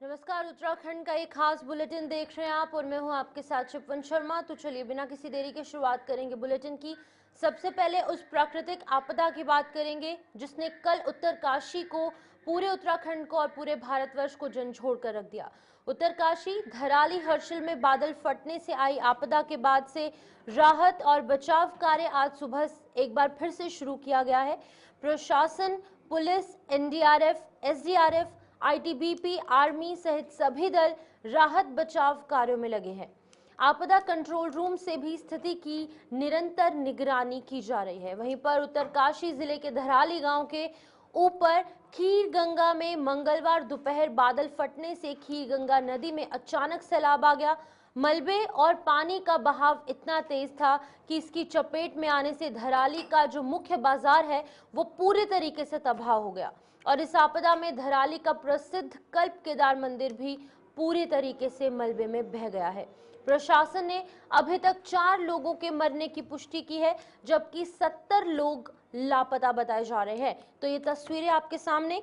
नमस्कार, उत्तराखंड का एक खास बुलेटिन देख रहे हैं आप और मैं हूं आपके साथ शिपवन शर्मा। तो चलिए बिना किसी देरी के शुरुआत करेंगे बुलेटिन की। सबसे पहले उस प्राकृतिक आपदा की बात करेंगे जिसने कल उत्तरकाशी को, पूरे उत्तराखंड को और पूरे भारतवर्ष को झंझोड़ कर रख दिया। उत्तरकाशी धराली हर्षिल में बादल फटने से आई आपदा के बाद से राहत और बचाव कार्य आज सुबह एक बार फिर से शुरू किया गया है। प्रशासन, police, NDRF, SDRF, ITBP, army सहित सभी दल राहत बचाव कार्यों में लगे हैं। आपदा कंट्रोल रूम से भी स्थिति की निरंतर निगरानी की जा रही है। वहीं पर उत्तरकाशी जिले के धराली गांव के ऊपर खीर गंगा में मंगलवार दोपहर बादल फटने से खीर गंगा नदी में अचानक सैलाब आ गया। मलबे और पानी का बहाव इतना तेज था कि इसकी चपेट में आने से धराली का जो मुख्य बाजार है वो पूरे तरीके से तबाह हो गया और इस आपदा में धराली का प्रसिद्ध कल्प केदार मंदिर भी पूरी तरीके से मलबे में बह गया है। प्रशासन ने अभी तक 4 लोगों के मरने की पुष्टि की है जबकि 70 लोग लापता बताए जा रहे हैं। तो ये तस्वीरें आपके सामने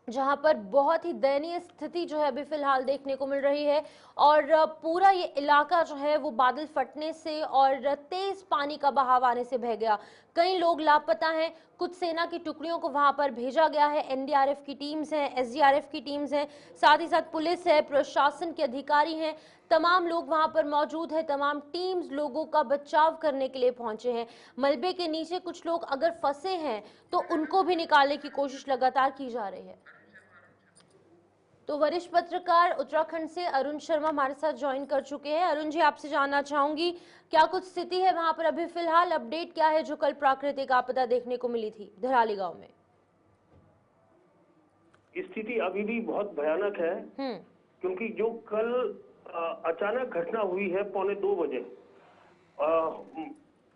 जहां पर बहुत ही दयनीय स्थिति जो है अभी फिलहाल देखने को मिल रही है और पूरा ये इलाका जो है वो बादल फटने से और तेज पानी का बहाव आने से बह गया। कई लोग लापता हैं, कुछ सेना की टुकड़ियों को वहां पर भेजा गया है। एनडीआरएफ की टीम्स हैं, एसडीआरएफ की टीम्स हैं, साथ ही साथ पुलिस है, प्रशासन के अधिकारी हैं, तमाम लोग वहां पर मौजूद है। तमाम टीम्स लोगों का बचाव करने के लिए पहुंचे हैं। मलबे के नीचे कुछ लोग अगर फंसे हैं तो उनको भी निकालने की कोशिश लगातार की जा रही है। तो वरिष्ठ पत्रकार उत्तराखंड से अरुण शर्मा हमारे साथ ज्वाइन कर चुके हैं। अरुण जी, आपसे जानना चाहूंगी क्या कुछ स्थिति है वहां पर अभी फिलहाल, अपडेट क्या है जो कल प्राकृतिक आपदा देखने को मिली थी धराली गांव में? स्थिति अभी भी बहुत भयानक है क्योंकि जो कल अचानक घटना हुई है 2:45 बजे,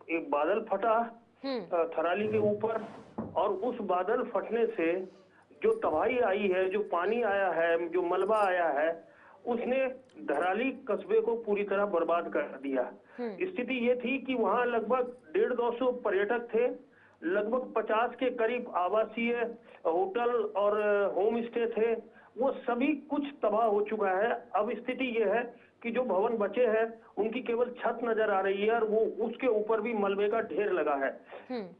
एक बादल फटा थराली के ऊपर और उस बादल फटने से जो तबाही आई है, जो पानी आया है, जो मलबा आया है, उसने धराली कस्बे को पूरी तरह बर्बाद कर दिया। स्थिति ये थी कि वहां लगभग 150-200 पर्यटक थे, लगभग 50 के करीब आवासीय होटल और होम स्टे थे, वो सभी कुछ तबाह हो चुका है। अब स्थिति ये है कि जो भवन बचे हैं उनकी केवल छत नजर आ रही है और वो उसके ऊपर भी मलबे का ढेर लगा है।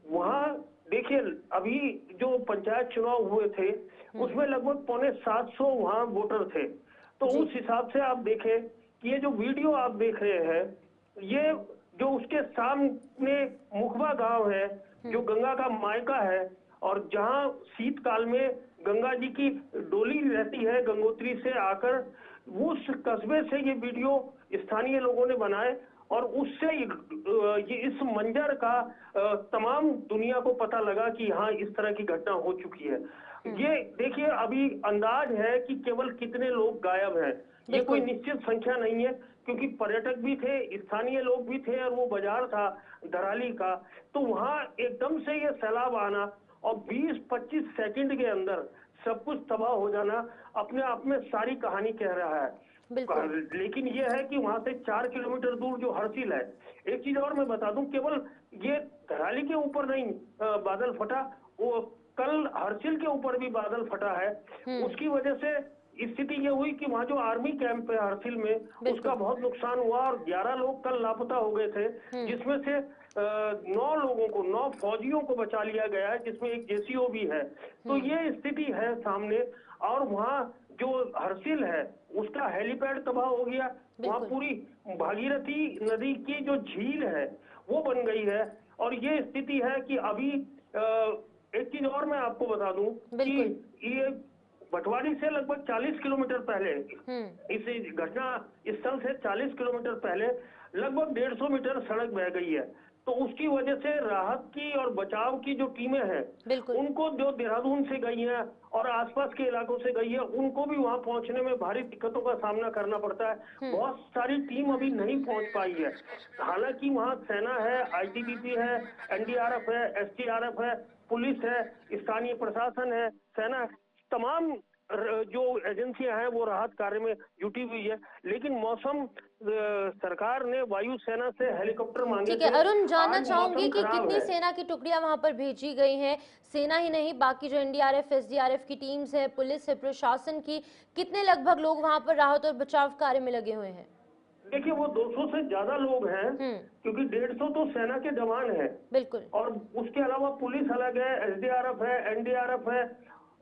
वहां देखिए, अभी जो पंचायत चुनाव हुए थे उसमें लगभग 750 वहां वोटर थे। तो उस हिसाब से आप देखें कि ये जो वीडियो आप देख रहे हैं, ये जो उसके सामने मुखबा गांव है जो गंगा का मायका है और जहां शीतकाल में गंगा जी की डोली रहती है गंगोत्री से आकर, उस कस्बे से ये वीडियो स्थानीय लोगों ने बनाए और उससे ये इस मंजर का तमाम दुनिया को पता लगा कि हाँ इस तरह की घटना हो चुकी है। ये देखिए, अभी अंदाज है कि केवल कितने लोग गायब हैं, ये कोई निश्चित संख्या नहीं है क्योंकि पर्यटक भी थे, स्थानीय लोग भी थे और वो बाजार था धराली का। तो वहां एकदम से ये सैलाब आना और 20-25 सेकंड के अंदर सब कुछ तबाह हो जाना अपने आप में सारी कहानी कह रहा है। लेकिन ये है कि वहां से 4 किलोमीटर दूर जो हर्षिल है, एक चीज और मैं बता दूं, केवल ये धराली के ऊपर नहीं बादल फटा, वो कल हर्षिल के ऊपर भी बादल फटा है। उसकी वजह से स्थिति ये हुई कि वहां जो आर्मी कैंप है हर्षिल में उसका बहुत नुकसान हुआ और 11 लोग कल लापता हो गए थे, जिसमें से 9 लोगों को, 9 फौजियों को बचा लिया गया है, जिसमें एक जेसीओ भी है। तो ये स्थिति है सामने। और वहाँ जो हर्षिल है उसका हेलीपैड तबाह हो गया, वहाँ पूरी भागीरथी नदी की जो झील है वो बन गई है। और ये स्थिति है कि अभी एक चीज और मैं आपको बता दूं कि ये भटवाड़ी से लगभग 40 किलोमीटर पहले, इस घटना स्थल से 40 किलोमीटर पहले लगभग 150 मीटर सड़क बह गई है। तो उसकी वजह से राहत की और बचाव की जो टीमें हैं उनको, जो देहरादून से गई हैं और आसपास के इलाकों से गई है, उनको भी वहां पहुंचने में भारी दिक्कतों का सामना करना पड़ता है। बहुत सारी टीम अभी नहीं पहुंच पाई है। हालांकि वहां सेना है, आईटीबीपी है, एनडीआरएफ है, एसडीआरएफ है, पुलिस है, स्थानीय प्रशासन है, सेना, तमाम जो एजेंसियां हैं वो राहत कार्य में जुटी हुई है, लेकिन मौसम सरकार ने वायुसेना से हेलीकॉप्टर मांगे ठीक है थे। अरुण, जानना आज चाहूंगी मौसम कि खराब कितनी है। सेना की टुकड़ियां वहां पर भेजी गई हैं। सेना ही नहीं, बाकी जो एनडीआरएफ एसडीआरएफ की टीम्स है, पुलिस है, प्रशासन की, कितने लगभग लोग वहां पर राहत और बचाव कार्य में लगे हुए हैं? देखिए वो 200 से ज्यादा लोग हैं, क्योंकि 150 तो सेना के जवान हैं बिल्कुल। और उसके अलावा पुलिस अलग है, एसडीआरएफ है, एनडीआरएफ है,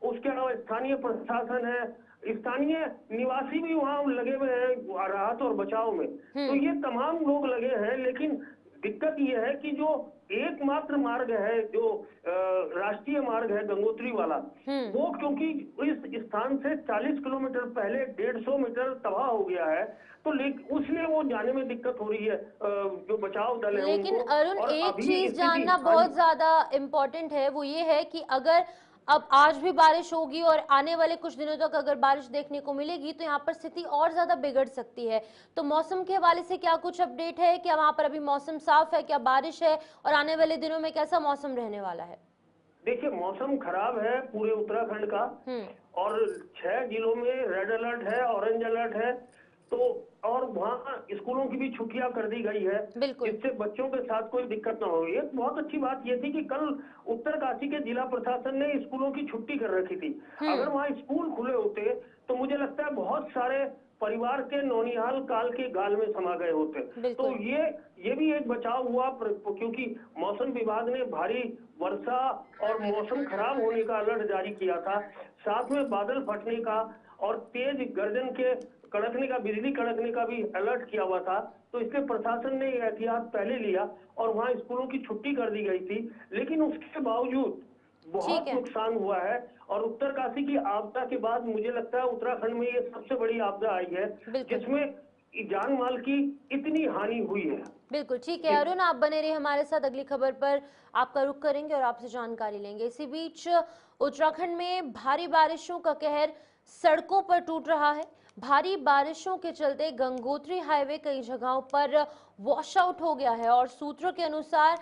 उसके अलावा स्थानीय प्रशासन है, स्थानीय निवासी भी वहां लगे हुए हैं राहत और बचाव में। तो ये तमाम लोग लगे हैं, लेकिन दिक्कत ये है कि जो एकमात्र मार्ग है, जो राष्ट्रीय मार्ग है गंगोत्री वाला, वो क्योंकि इस स्थान से 40 किलोमीटर पहले 150 मीटर तबाह हो गया है, तो उसलिए वो जाने में दिक्कत हो रही है जो बचाव दल है लेकिन उनको। अरुण, और एक अभी चीज स्थिति, जानना हाँ जी, बहुत ज्यादा इम्पोर्टेंट है, वो ये है कि अगर अब आज भी बारिश होगी और आने वाले कुछ दिनों तक अगर बारिश देखने को मिलेगी तो यहाँ पर स्थिति और ज्यादा बिगड़ सकती है। तो मौसम के हवाले से क्या कुछ अपडेट है? क्या वहां पर अभी मौसम साफ है? क्या बारिश है? और आने वाले दिनों में कैसा मौसम रहने वाला है? देखिए मौसम खराब है पूरे उत्तराखंड का, और 6 जिलों में रेड अलर्ट है, ऑरेंज अलर्ट है। तो और वहाँ स्कूलों की भी छुट्टियां कर दी गई है, बिल्कुल। जिससे बच्चों के साथ कोई दिक्कत ना हो। एक बहुत अच्छी बात ये थी कि कल उत्तरकाशी के जिला प्रशासन ने स्कूलों की छुट्टी कर रखी थी। अगर वहाँ स्कूल खुले होते तो मुझे लगता है बहुत सारे परिवार के नौनिहाल काल के गाल में समा गए होते। तो ये भी एक बचाव हुआ, क्योंकि मौसम विभाग ने भारी वर्षा और मौसम खराब होने का अलर्ट जारी किया था, साथ में बादल फटने का और तेज गर्जन के कड़कने का, बिजली कड़कने का भी अलर्ट किया हुआ था। तो इसलिए प्रशासन ने एहतियात पहले लिया और वहां स्कूलों की छुट्टी कर दी गई थी, लेकिन उसके बावजूद बहुत नुकसान हुआ है। और उत्तरकाशी की आपदा के बाद मुझे लगता है उत्तराखंड में ये सबसे बड़ी आपदा आई है जिसमें जान माल की इतनी हानि हुई है। बिल्कुल ठीक है अरुण, आप बने रहिए हमारे साथ, अगली खबर पर आपका रुख करेंगे और आपसे जानकारी लेंगे। इसी बीच उत्तराखंड में भारी बारिशों का कहर सड़कों पर टूट रहा है। भारी बारिशों के चलते गंगोत्री हाईवे कई जगहों पर वॉश आउट हो गया है और सूत्रों के अनुसार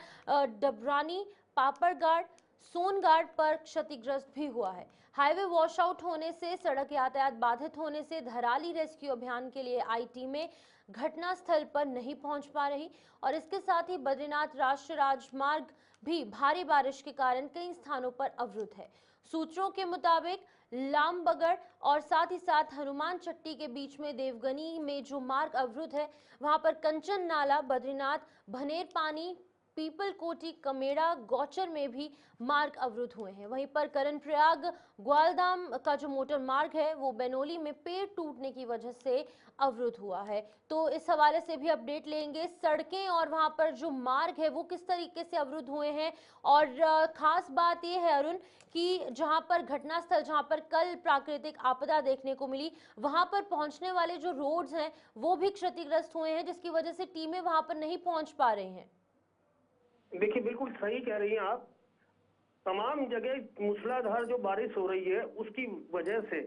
डबरानी, पापड़गाड़, सोनगाड़ पर क्षतिग्रस्त भी हुआ है। हाईवे वॉश आउट होने से सड़क यातायात बाधित होने से धराली रेस्क्यू अभियान के लिए आई टीमें घटनास्थल पर नहीं पहुंच पा रही और इसके साथ ही बद्रीनाथ राष्ट्रीय राजमार्ग भी भारी बारिश के कारण कई स्थानों पर अवरुद्ध है। सूत्रों के मुताबिक लामबगड़ और साथ ही साथ हनुमान चट्टी के बीच में देवगनी में जो मार्ग अवरुद्ध है, वहां पर कंचन नाला, बद्रीनाथ, भनेर पानी, पीपल कोटी, कमेड़ा, गौचर में भी मार्ग अवरुद्ध हुए हैं। वहीं पर कर्णप्रयाग ग्वालधाम का जो मोटर मार्ग है वो बेनोली में पेड़ टूटने की वजह से अवरुद्ध हुआ है। तो इस हवाले से भी अपडेट लेंगे, सड़कें और वहां पर जो मार्ग है वो किस तरीके से अवरुद्ध हुए हैं। और खास बात यह है अरुण कि जहां पर घटनास्थल, जहां पर कल प्राकृतिक आपदा देखने को मिली, वहां पर पहुंचने वाले जो रोड्स हैं वो भी क्षतिग्रस्त हुए हैं, जिसकी वजह से टीमें वहां पर नहीं पहुंच पा रही हैं। देखिए बिल्कुल सही कह रही हैं आप। तमाम जगह मूसलाधार जो बारिश हो रही है उसकी वजह से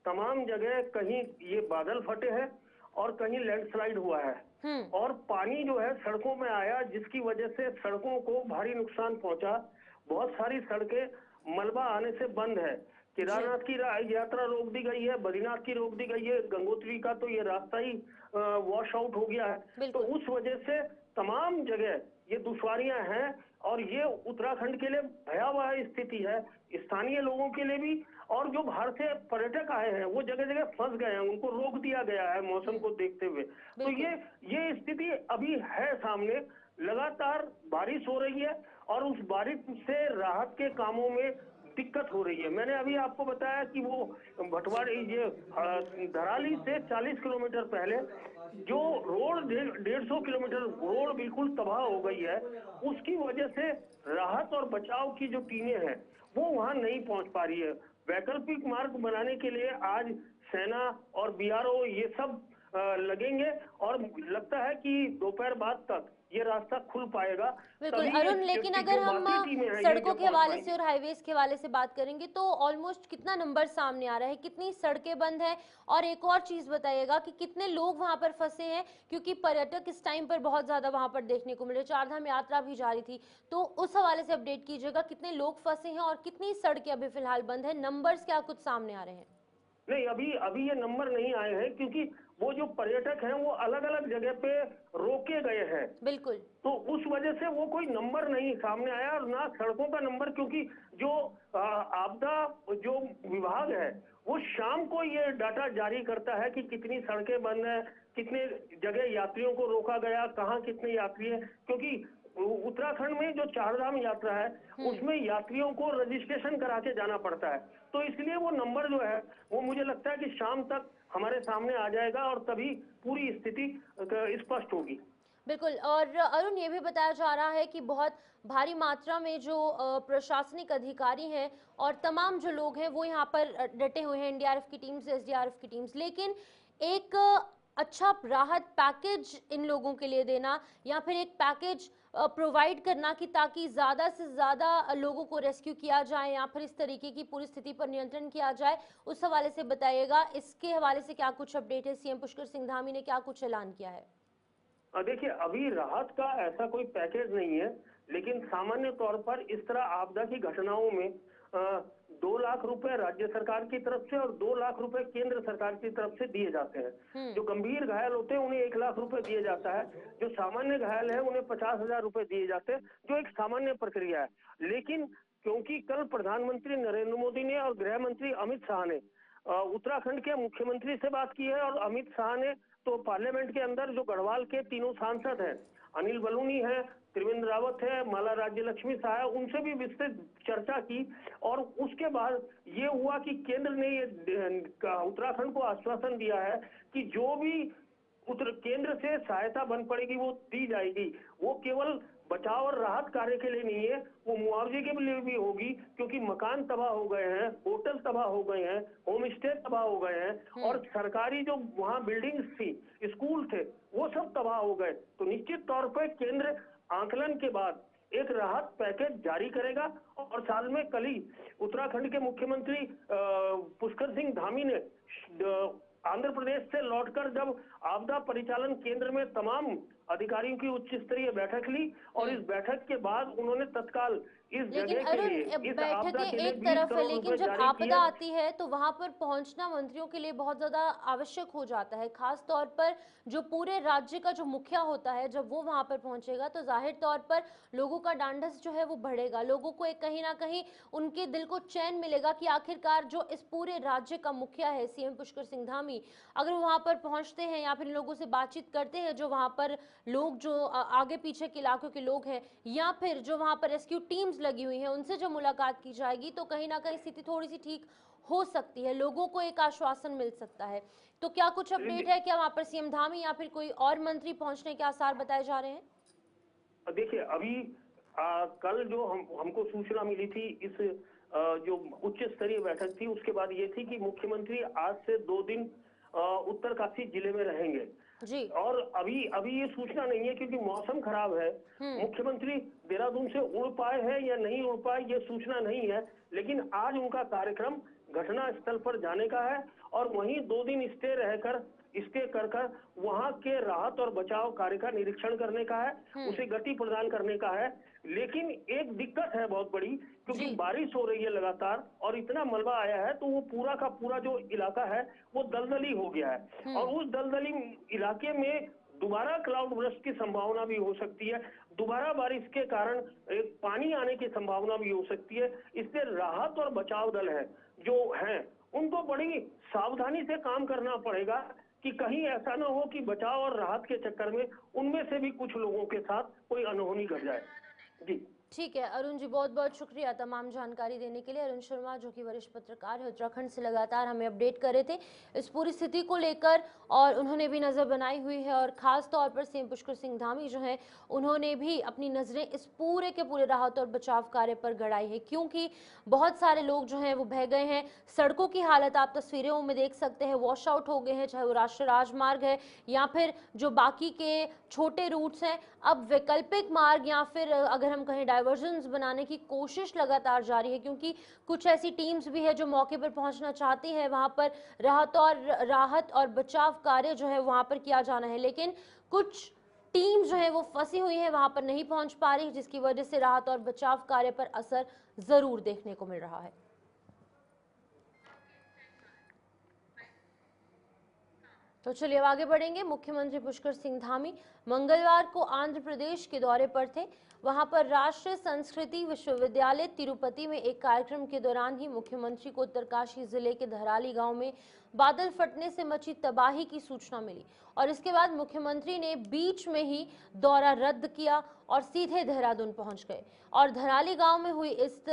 तमाम जगह कहीं ये बादल फटे हैं और कहीं लैंडस्लाइड हुआ है और पानी जो है सड़कों में आया, जिसकी वजह से सड़कों को भारी नुकसान पहुंचा। बहुत सारी सड़कें मलबा आने से बंद है। केदारनाथ की यात्रा रोक दी गई है, बद्रीनाथ की रोक दी गई है, गंगोत्री का तो ये रास्ता ही वॉश आउट हो गया है। तो उस वजह से तमाम जगह ये दुश्वारियां हैं और ये उत्तराखंड के लिए भयावह स्थिति है, स्थानीय लोगों के लिए भी। और जो बाहर से पर्यटक आए हैं वो जगह जगह फंस गए हैं, उनको रोक दिया गया है मौसम को देखते हुए। तो ये स्थिति अभी है सामने। लगातार बारिश हो रही है और उस बारिश से राहत के कामों में दिक्कत हो रही है। मैंने अभी आपको बताया कि वो भटवाड़ी, ये धराली से 40 किलोमीटर पहले जो रोड 150 किलोमीटर रोड बिल्कुल तबाह हो गई है, उसकी वजह से राहत और बचाव की जो टीमें हैं वो वहां नहीं पहुंच पा रही है। वैकल्पिक मार्ग बनाने के लिए आज सेना और बीआरओ ये सब लगेंगे और लगता है कि दोपहर बाद तक ये रास्ता खुल पाएगा। बिल्कुल अरुण, लेकिन अगर हम सड़कों के हवाले से और हाईवेज के हवाले से बात करेंगे तो ऑलमोस्ट कितना नंबर सामने आ रहा है, कितनी सड़कें बंद हैं? और एक और चीज बताइएगा कि कितने लोग वहां पर फंसे हैं, क्योंकि पर्यटक इस टाइम पर बहुत ज्यादा वहां पर देखने को मिले, चारधाम यात्रा भी जारी थी। तो उस हवाले से अपडेट कीजिएगा, कितने लोग फंसे हैं और कितनी सड़कें अभी फिलहाल बंद है, नंबर्स क्या कुछ सामने आ रहे हैं? नहीं, अभी अभी ये नंबर नहीं आए हैं, क्योंकि वो जो पर्यटक हैं वो अलग अलग जगह पे रोके गए हैं, बिल्कुल। तो उस वजह से वो कोई नंबर नहीं सामने आया, और ना सड़कों का नंबर, क्योंकि जो आपदा जो विभाग है वो शाम को ये डाटा जारी करता है कि कितनी सड़कें बंद है, कितने जगह यात्रियों को रोका गया, कहाँ कितने यात्री हैं, क्योंकि उत्तराखंड में जो चारधाम यात्रा है उसमें यात्रियों को रजिस्ट्रेशन करा के जाना पड़ता है, तो इसलिए वो नंबर जो है वो मुझे लगता है कि शाम तक हमारे सामने आ जाएगा और तभी पूरी स्थिति स्पष्ट होगी। बिल्कुल। और अरुण, ये भी बताया जा रहा है कि बहुत भारी मात्रा में जो प्रशासनिक अधिकारी हैं और तमाम जो लोग हैं वो यहाँ पर डटे हुए हैं, एनडीआरएफ की टीम्स, एसडीआरएफ की टीम्स, लेकिन एक अच्छा राहत पैकेज इन लोगों के लिए देना या फिर एक पैकेज प्रोवाइड करना कि ताकि ज़्यादा से ज़्यादा लोगों को रेस्क्यू किया जाए या फिर इस तरीके की पूरी स्थिति पर नियंत्रण किया जाए, उस हवाले से बताइएगा। इसके हवाले से क्या कुछ अपडेट है? सीएम पुष्कर सिंह धामी ने क्या कुछ ऐलान किया है? देखिए, अभी राहत का ऐसा कोई पैकेज नहीं है, लेकिन सामान्य तौर पर इस तरह आपदा की घटनाओं में 2 लाख रुपए राज्य सरकार की तरफ से और 2 लाख रुपए केंद्र सरकार की तरफ से दिए जाते हैं। जो गंभीर घायल होते हैं उन्हें 1 लाख रुपए दिए जाता है, जो सामान्य घायल है उन्हें 50,000 रुपए दिए जाते हैं, जो एक सामान्य प्रक्रिया है। लेकिन क्योंकि कल प्रधानमंत्री नरेंद्र मोदी ने और गृह मंत्री अमित शाह ने उत्तराखंड के मुख्यमंत्री से बात की है, और अमित शाह ने तो पार्लियामेंट के अंदर जो गढ़वाल के तीनों सांसद हैं, अनिल बलूनी है, त्रिवेंद्र रावत है, माला राज्य लक्ष्मी शाह है, उनसे भी विस्तृत चर्चा की, और उसके बाद ये हुआ कि केंद्र ने ये उत्तराखंड को आश्वासन दिया है कि जो भी केंद्र से सहायता बन पड़ेगी वो दी जाएगी। वो केवल बचाव और राहत कार्य के लिए नहीं है, वो मुआवजे के लिए भी होगी, क्योंकि मकान तबाह हो गए हैं, होटल तबाह हो गए हैं, होम स्टे तबाह हो गए हैं, और सरकारी जो वहां बिल्डिंग्स थी, स्कूल थे, वो सब तबाह हो गए। तो निश्चित तौर पर केंद्र आंकलन के बाद एक राहत पैकेज जारी करेगा, और साल में कल ही उत्तराखंड के मुख्यमंत्री पुष्कर सिंह धामी ने आंध्र प्रदेश से लौटकर जब आपदा परिचालन केंद्र में तमाम अधिकारियों की उच्च स्तरीय बैठक ली, और इस बैठक के बाद उन्होंने तत्काल इस जगह के लिए, इस आपदा के लिए एक तरफ है, 20 करोड़ लेकिन रुपए जब जारी आपदा किए। आती है तो वहां पर पहुंचना मंत्रियों के लिए बहुत ज्यादा आवश्यक हो जाता है, खास तौर पर जो पूरे राज्य का जो मुखिया होता है, जब वो वहां पर पहुंचेगा तो जाहिर तौर पर लोगों का डांडस जो है वो बढ़ेगा, लोगों को एक कहीं ना कहीं उनके दिल को चैन मिलेगा कि आखिरकार जो इस पूरे राज्य का मुखिया है सीएम पुष्कर सिंह धामी, अगर वो वहां पर पहुंचते हैं या फिर लोगों से बातचीत करते हैं, जो वहां पर लोग जो आगे पीछे के इलाकों के लोग हैं या फिर जो वहां पर रेस्क्यू टीम्स लगी हुई हैं, उनसे जब मुलाकात की जाएगी तो कहीं ना कहीं स्थिति थोड़ी सी ठीक हो सकती है, लोगों को एक आश्वासन मिल सकता है। तो क्या कुछ अपडेट है, क्या वहां पर सीएम धामी या फिर कोई और मंत्री पहुंचने के आसार बताए जा रहे हैं? देखिए, अभी कल जो हमको सूचना मिली थी, इस जो उच्च स्तरीय बैठक थी उसके बाद ये थी कि मुख्यमंत्री आज से 2 दिन उत्तरकाशी जिले में रहेंगे जी। और अभी ये सूचना नहीं है, क्योंकि मौसम खराब है। मुख्यमंत्री देहरादून से उड़ पाए हैं या नहीं उड़ पाए ये सूचना नहीं है, लेकिन आज उनका कार्यक्रम घटना स्थल पर जाने का है, और वहीं 2 दिन स्टे कर वहां के राहत और बचाव कार्य का निरीक्षण करने का है, उसे गति प्रदान करने का है। लेकिन एक दिक्कत है बहुत बड़ी, क्योंकि बारिश हो रही है लगातार और इतना मलबा आया है, तो वो पूरा का पूरा जो इलाका है वो दलदली हो गया है, और उस दलदली इलाके में दोबारा क्लाउड बर्स्ट की संभावना भी हो सकती है, दोबारा बारिश के कारण एक पानी आने की संभावना भी हो सकती है। इसलिए राहत और बचाव दल है जो हैं उनको बड़ी सावधानी से काम करना पड़ेगा कि कहीं ऐसा ना हो कि बचाव और राहत के चक्कर में उनमें से भी कुछ लोगों के साथ कोई अनहोनी घट जाए। जी ठीक है अरुण जी, बहुत बहुत शुक्रिया तमाम जानकारी देने के लिए। अरुण शर्मा जो कि वरिष्ठ पत्रकार है उत्तराखंड से, लगातार हमें अपडेट कर रहे थे इस पूरी स्थिति को लेकर, और उन्होंने भी नज़र बनाई हुई है, और ख़ास तौर पर सीएम पुष्कर सिंह धामी जो हैं उन्होंने भी अपनी नज़रें इस पूरे के पूरे राहत और बचाव कार्य पर गड़ाई है, क्योंकि बहुत सारे लोग जो हैं वो बह गए हैं। सड़कों की हालत आप तस्वीरों में देख सकते हैं, वॉश आउट हो गए हैं, चाहे वो राष्ट्रीय राजमार्ग है या फिर जो बाकी के छोटे रूट्स हैं। अब वैकल्पिक मार्ग या फिर अगर हम कहें डाइवर्जन्स बनाने की कोशिश लगातार जारी है, क्योंकि कुछ ऐसी टीम्स भी है जो मौके पर पहुंचना चाहती है, वहां पर राहत और बचाव कार्य जो है वहां पर किया जाना है, लेकिन कुछ टीम जो है वो फंसी हुई है, वहां पर नहीं पहुंच पा रही, जिसकी वजह से राहत और बचाव कार्य पर असर जरूर देखने को मिल रहा है। तो चलिए अब आगे बढ़ेंगे। मुख्यमंत्री पुष्कर सिंह धामी मंगलवार को आंध्र प्रदेश के दौरे पर थे। वहां पर राष्ट्रीय संस्कृति विश्वविद्यालय तिरुपति में एक कार्यक्रम के दौरान ही मुख्यमंत्री को उत्तरकाशी जिले के धराली गांव में बादल फटने से मची तबाही की सूचना मिली और इसके बाद मुख्यमंत्री ने बीच में ही दौरा रद्द किया और सीधे देहरादून पहुंच गए और धराली गांव में हुई इस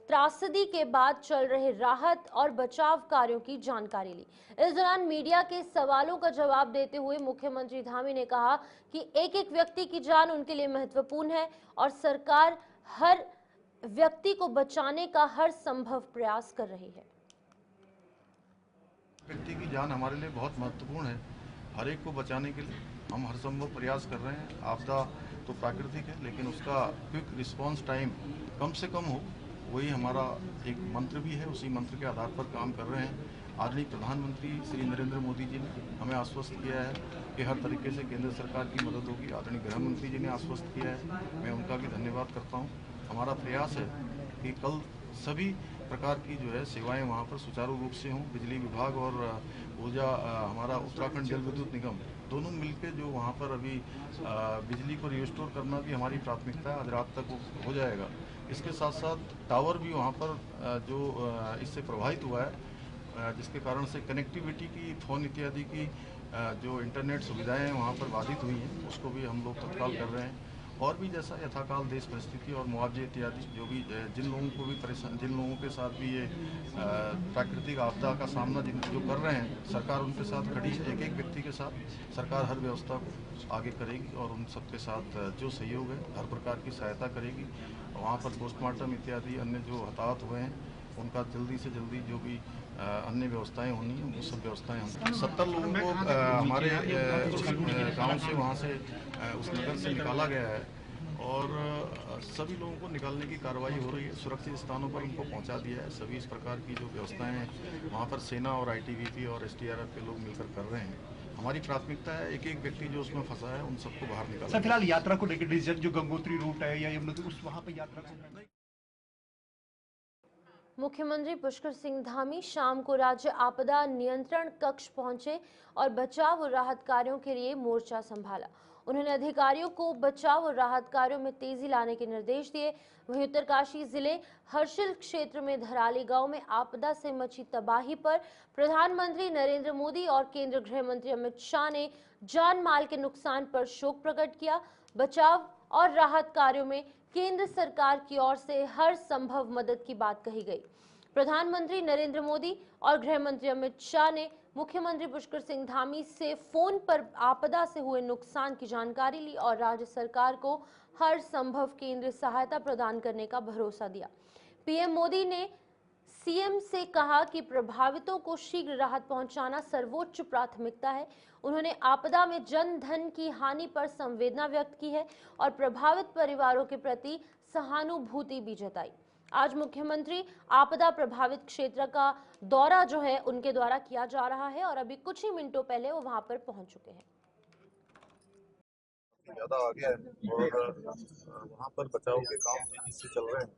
त्रासदी के बाद चल रहे राहत और बचाव कार्यों की जानकारी ली। इस दौरान मीडिया के सवालों का जवाब देते हुए मुख्यमंत्री धामी ने कहा कि एक एक व्यक्ति की जान उनके लिए महत्वपूर्ण है और सरकार हर व्यक्ति को बचाने का हर संभव प्रयास कर रही है। व्यक्ति की जान हमारे लिए बहुत महत्वपूर्ण है। हर एक को बचाने के लिए हम हर संभव प्रयास कर रहे हैं। आपदा तो प्राकृतिक है, लेकिन उसका क्विक रिस्पांस टाइम कम से कम हो, वही हमारा एक मंत्र भी है। उसी मंत्र के आधार पर काम कर रहे हैं। आदरणीय प्रधानमंत्री श्री नरेंद्र मोदी जी ने हमें आश्वस्त किया है कि हर तरीके से केंद्र सरकार की मदद होगी। आदरणीय गृह मंत्री जी ने आश्वस्त किया है, मैं उनका भी धन्यवाद करता हूँ। हमारा प्रयास है कि कल सभी प्रकार की जो है सेवाएं वहाँ पर सुचारू रूप से हों। बिजली विभाग और ऊर्जा हमारा उत्तराखंड जल विद्युत निगम दोनों मिलकर जो वहाँ पर अभी बिजली को रिस्टोर करना भी हमारी प्राथमिकता है। आज रात तक वो हो जाएगा। इसके साथ साथ टावर भी वहाँ पर जो इससे प्रभावित हुआ है, जिसके कारण से कनेक्टिविटी की, फ़ोन इत्यादि की जो इंटरनेट सुविधाएं वहाँ पर बाधित हुई हैं, उसको भी हम लोग तत्काल कर रहे हैं। और भी जैसा यथाकाल देश परिस्थिति और मुआवजे इत्यादि जो भी जिन लोगों को भी जिन लोगों के साथ भी ये प्राकृतिक आपदा का सामना जो कर रहे हैं, सरकार उनके साथ खड़ी है। एक एक व्यक्ति के साथ सरकार हर व्यवस्था को आगे करेगी और उन सबके साथ जो सहयोग है हर प्रकार की सहायता करेगी। वहाँ पर पोस्टमार्टम इत्यादि अन्य जो हताहत हुए हैं उनका जल्दी से जल्दी जो भी अन्य व्यवस्थाएं होनी है वो सब व्यवस्थाएं हम 70 लोगों को हमारे गांव से वहाँ से उस नगर से निकाला गया है और सभी लोगों को निकालने की कार्रवाई हो रही है। सुरक्षित स्थानों पर उनको पहुंचा दिया है। सभी इस प्रकार की जो व्यवस्थाएं हैं वहाँ पर सेना और आईटीबीपी और एसडीआरएफ के लोग मिलकर कर रहे हैं। हमारी प्राथमिकता है एक एक व्यक्ति जो उसमें फंसा है उन सबको बाहर निकालना। सर फिलहाल यात्रा को लेकर डिसीजन जो गंगोत्री रूट है या यमुनोत्री उस वहाँ पर यात्रा को मुख्यमंत्री पुष्कर सिंह धामी शाम को राज्य आपदा नियंत्रण कक्ष पहुंचे और बचाव और राहत कार्यों के लिए मोर्चा संभाला। उन्होंने अधिकारियों को बचाव और राहत कार्यों में तेजी लाने के निर्देश दिए। वहीं उत्तरकाशी जिले हर्षिल क्षेत्र में धराली गांव में आपदा से मची तबाही पर प्रधानमंत्री नरेंद्र मोदी और केंद्रीय गृह मंत्री अमित शाह ने जान माल के नुकसान पर शोक प्रकट किया। बचाव और राहत कार्यों में केंद्र सरकार की ओर से हर संभव मदद की बात कही गई। प्रधानमंत्री नरेंद्र मोदी और गृह मंत्री अमित शाह ने मुख्यमंत्री पुष्कर सिंह धामी से फोन पर आपदा से हुए नुकसान की जानकारी ली और राज्य सरकार को हर संभव केंद्रीय सहायता प्रदान करने का भरोसा दिया। पीएम मोदी ने सीएम से कहा कि प्रभावितों को शीघ्र राहत पहुंचाना सर्वोच्च प्राथमिकता है। उन्होंने आपदा में जन धन की हानि पर संवेदना व्यक्त की है और प्रभावित परिवारों के प्रति सहानुभूति भी जताई। आज मुख्यमंत्री आपदा प्रभावित क्षेत्र का दौरा जो है उनके द्वारा किया जा रहा है और अभी कुछ ही मिनटों पहले वो वहां पर पहुंच चुके हैं। ज्यादा आ गया है और वहाँ पर बचाव के काम तेजी से चल रहे हैं।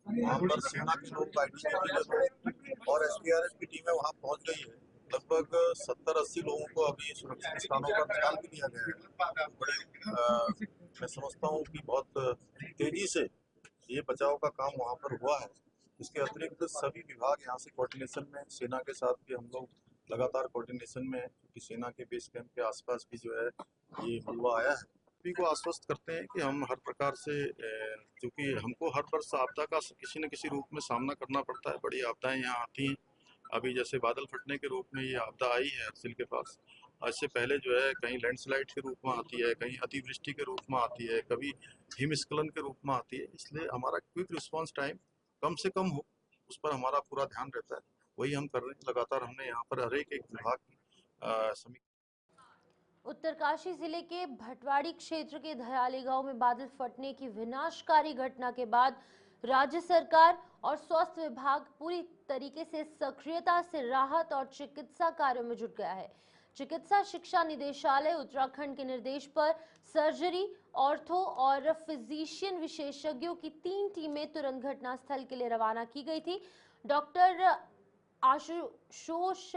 वहाँ पर सेना के लोग, आईटीबीपी और एसडीआरएफ की टीमें वहाँ पहुँच गई है। लगभग 70-80 लोगों को अभी सुरक्षित स्थानों पर निकाल भी दिया गया है। बड़े मैं समझता हूँ कि बहुत तेजी से ये बचाव का काम वहाँ पर हुआ है। इसके अतिरिक्त सभी विभाग यहाँ से कोऑर्डिनेशन में, सेना के साथ भी हम लोग लगातार कोऑर्डिनेशन में है, क्योंकि सेना के बेस कैंप के आसपास भी जो है ये मलबा आया है। सभी को आश्वस्त करते हैं कि हम हर प्रकार से, क्योंकि हमको हर वर्ष आपदा का किसी न किसी रूप में सामना करना पड़ता है। बड़ी आपदाएं यहाँ आती हैं। अभी जैसे बादल फटने के रूप में ये आपदा आई है हर्षिल के पास। इससे पहले जो है कहीं लैंडस्लाइड के रूप में आती है, कहीं अतिवृष्टि के रूप में आती है, कभी हिमस्खलन के रूप में आती है। इसलिए हमारा क्विक रिस्पांस टाइम कम से कम हो, उस पर हमारा पूरा ध्यान रहता है। वही हम कर रहे हैं। लगातार हमने यहाँ पर हर एक विभाग की समीक्षा। उत्तरकाशी जिले के भटवाड़ी क्षेत्र के धराली गांव में बादल फटने की विनाशकारी घटना के बाद राज्य सरकार और स्वास्थ्य विभाग पूरी तरीके से सक्रियता से राहत और चिकित्सा कार्यों में जुट गया है। चिकित्सा शिक्षा निदेशालय उत्तराखंड के निर्देश पर सर्जरी, ऑर्थो और फिजिशियन विशेषज्ञों की 3 टीमें तुरंत घटनास्थल के लिए रवाना की गई थी। डॉक्टर आशुतोष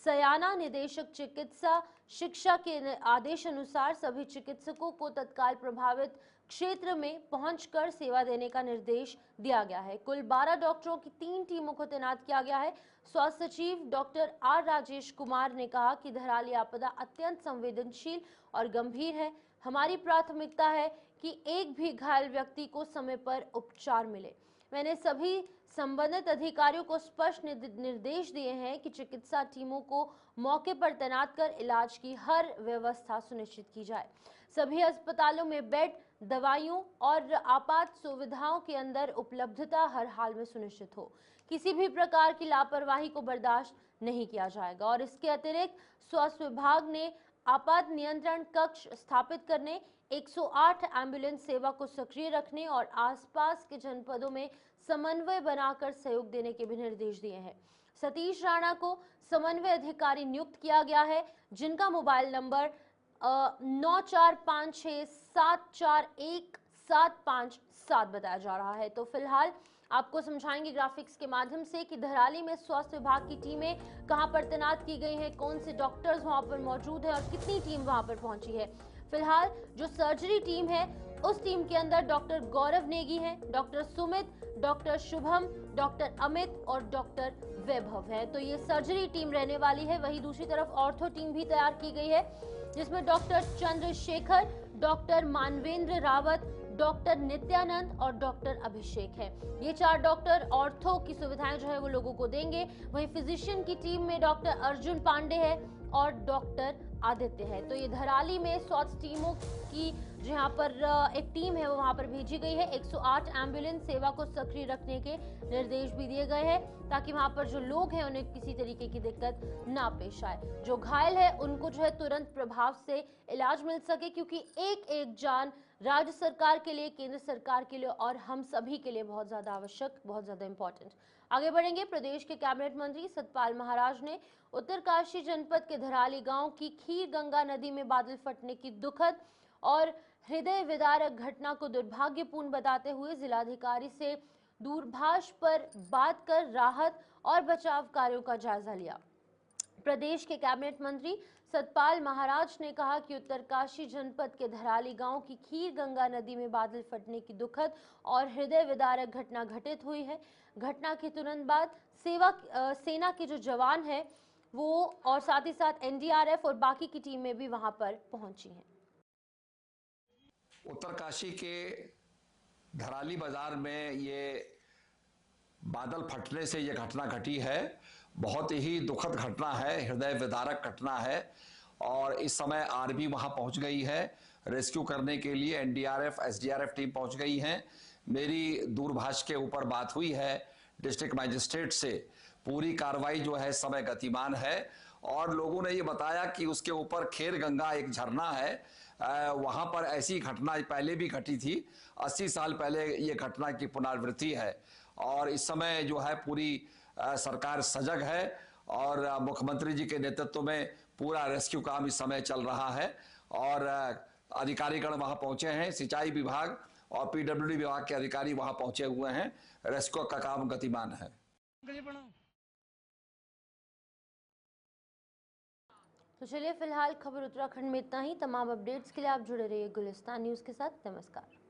सयाना निदेशक चिकित्सा शिक्षा के आदेश अनुसार सभी चिकित्सकों को तत्काल प्रभावित क्षेत्र में पहुंचकर सेवा देने का निर्देश दिया गया है। कुल 12 डॉक्टरों की 3 टीमों को तैनात किया गया है। स्वास्थ्य सचिव डॉक्टर आर राजेश कुमार ने कहा कि धराली आपदा अत्यंत संवेदनशील और गंभीर है। हमारी प्राथमिकता है कि एक भी घायल व्यक्ति को समय पर उपचार मिले। मैंने सभी संबंधित अधिकारियों को स्पष्ट निर्देश दिए हैं कि चिकित्सा टीमों को मौके पर तैनात कर इलाज की हर व्यवस्था सुनिश्चित की जाए। सभी अस्पतालों में बेड, दवाइयों और आपात सुविधाओं के अंदर उपलब्धता हर हाल में सुनिश्चित हो। किसी भी प्रकार की लापरवाही को बर्दाश्त नहीं किया जाएगा। और इसके अतिरिक्त स्वास्थ्य विभाग ने आपात नियंत्रण कक्ष स्थापित करने, 108 एम्बुलेंस सेवा को सक्रिय रखने और आसपास के जनपदों में समन्वय बनाकर सहयोग देने के भी निर्देश दिए हैं। सतीश राणा को समन्वय अधिकारी नियुक्त किया गया है, जिनका मोबाइल नंबर 9456741757 बताया जा रहा है। तो फिलहाल आपको समझाएंगे ग्राफिक्स के माध्यम से कि धराली में स्वास्थ्य विभाग की टीमें कहां पर तैनात की गई हैं, कौन से डॉक्टर्स वहां पर मौजूद हैं और कितनी टीम वहां पर पहुंची है। फिलहाल जो सर्जरी टीम है उस टीम के अंदर डॉक्टर गौरव नेगी हैं, doctor Sumit, doctor Shubham, doctor Amit और डॉक्टर वैभव है। तो ये सर्जरी टीम रहने वाली है। वहीं दूसरी तरफ ऑर्थो टीम भी तैयार की गई है, जिसमें doctor Chandrashekhar, doctor Manvendra Rawat, doctor Nityanand और डॉक्टर अभिषेक है। ये 4 डॉक्टर ऑर्थो की सुविधाएं जो है वो लोगों को देंगे। वहीं फिजिशियन की टीम में डॉक्टर अर्जुन पांडे है और डॉक्टर आदित्य है। तो ये धराली में स्वास्थ्य टीमों की जहां पर एक टीम है वो वहां पर भेजी गई है। 108 एम्बुलेंस सेवा को सक्रिय रखने के निर्देश भी दिए गए हैं, ताकि वहां पर जो लोग हैं उन्हें किसी तरीके की दिक्कत ना पेश आए। जो घायल है उनको जो है तुरंत प्रभाव से इलाज मिल सके, क्योंकि एक एक जान राज्य सरकार के लिए, केंद्र सरकार के लिए और हम सभी के लिए बहुत ज्यादा आवश्यक, बहुत ज्यादा इंपॉर्टेंट। आगे बढ़ेंगे। प्रदेश के कैबिनेट मंत्री सतपाल महाराज ने उत्तरकाशी जनपद के धराली गांव की खीर गंगा नदी में बादल फटने की दुखद और हृदय विदारक घटना को दुर्भाग्यपूर्ण बताते हुए जिलाधिकारी से दूरभाष पर बात कर राहत और बचाव कार्यों का जायजा लिया। प्रदेश के कैबिनेट मंत्री सतपाल महाराज ने कहा कि उत्तरकाशी जनपद के धराली गांव की खीर गंगा नदी में बादल फटने की दुखद और हृदय विदारक घटना घटित हुई है। घटना के तुरंत बाद सेना के जो जवान है वो और साथ ही साथ एनडीआरएफ और बाकी की टीमें भी वहां पर पहुंची हैं। उत्तरकाशी के धराली बाजार में ये बादल फटने से ये घटना घटी है। बहुत ही दुखद घटना है, हृदय विदारक घटना है और इस समय आर्मी वहां पहुंच गई है रेस्क्यू करने के लिए। एनडीआरएफ, एसडीआरएफ टीम पहुंच गई है। मेरी दूरभाष के ऊपर बात हुई है डिस्ट्रिक्ट मजिस्ट्रेट से। पूरी कार्रवाई जो है समय गतिमान है और लोगों ने ये बताया कि उसके ऊपर खेर गंगा एक झरना है, वहां पर ऐसी घटना पहले भी घटी थी। 80 साल पहले ये घटना की पुनरावृत्ति है और इस समय जो है पूरी सरकार सजग है और मुख्यमंत्री जी के नेतृत्व में पूरा रेस्क्यू काम इस समय चल रहा है और अधिकारीगण वहां पहुंचे हैं। सिंचाई विभाग और पीडब्ल्यूडी विभाग के अधिकारी वहां पहुंचे हुए हैं। रेस्क्यू का काम गतिमान है। तो चलिए फिलहाल खबर उत्तराखंड में इतना ही। तमाम अपडेट्स के लिए आप जुड़े रहिए गुलिस्तान न्यूज के साथ। नमस्कार।